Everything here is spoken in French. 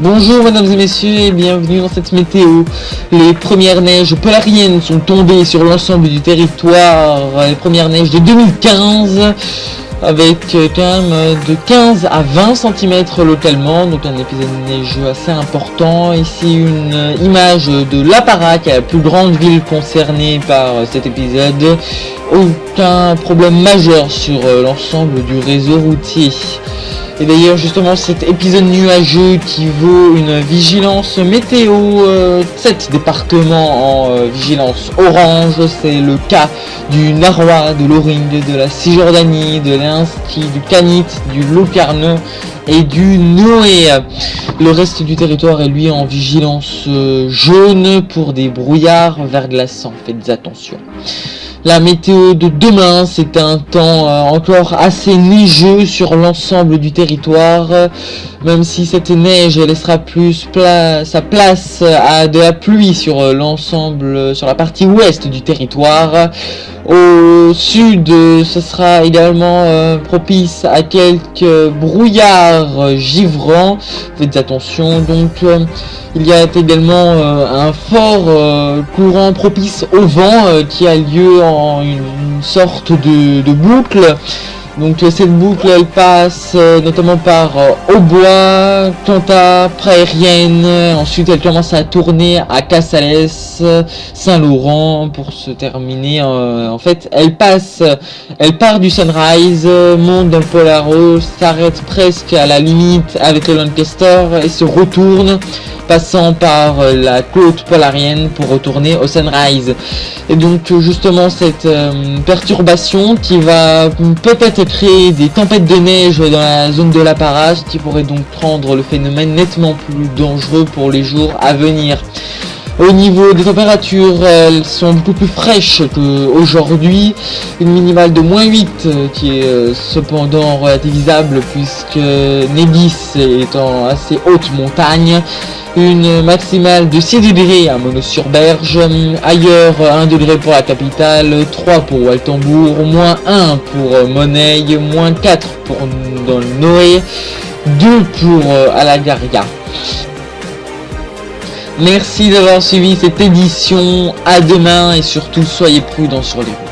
Bonjour mesdames et messieurs et bienvenue dans cette météo. Les premières neiges polariennes sont tombées sur l'ensemble du territoire, les premières neiges de 2015 avec quand même de 15 à 20 cm localement, donc un épisode neigeux assez important. Ici une image de La Para, qui est la plus grande ville concernée par cet épisode. Aucun problème majeur sur l'ensemble du réseau routier. Et d'ailleurs justement cet épisode nuageux qui vaut une vigilance météo 7 départements en vigilance orange, c'est le cas du Narwa, de l'Oring, de la Cisjordanie, de l'Inski, du Canit, du Locarno et du Noé. Le reste du territoire est lui en vigilance jaune pour des brouillards verglaçants, faites attention. La météo de demain, c'est un temps encore assez neigeux sur l'ensemble du territoire, même si cette neige laissera plus sa place à de la pluie sur l'ensemble, sur la partie ouest du territoire. Au sud, ce sera également propice à quelques brouillards givrants. Faites attention, donc il y a également un fort courant propice au vent qui a lieu en une sorte de boucle. Donc cette boucle elle passe notamment par Aubois, Tanta, Prairienne, ensuite elle commence à tourner à Cassalès, Saint-Laurent pour se terminer. En fait elle part du Sunrise, monte dans le Polaro, s'arrête presque à la limite avec le Lancaster et se retourne, passant par la côte polarienne pour retourner au Sunrise. Et donc justement cette perturbation qui va peut-être créer des tempêtes de neige dans la zone de La Para, qui pourrait donc rendre le phénomène nettement plus dangereux pour les jours à venir. Au niveau des températures, elles sont beaucoup plus fraîches qu'aujourd'hui. Une minimale de -8 qui est cependant relativisable puisque Nébis est en assez haute montagne. Une maximale de 6 degrés à Mono-sur-Berge, ailleurs 1 degré pour la capitale, 3 pour Waltembourg, -1 pour Moneil, -4 pour dans le Noé, 2 pour Alagaria. Merci d'avoir suivi cette édition, à demain et surtout soyez prudents sur les routes.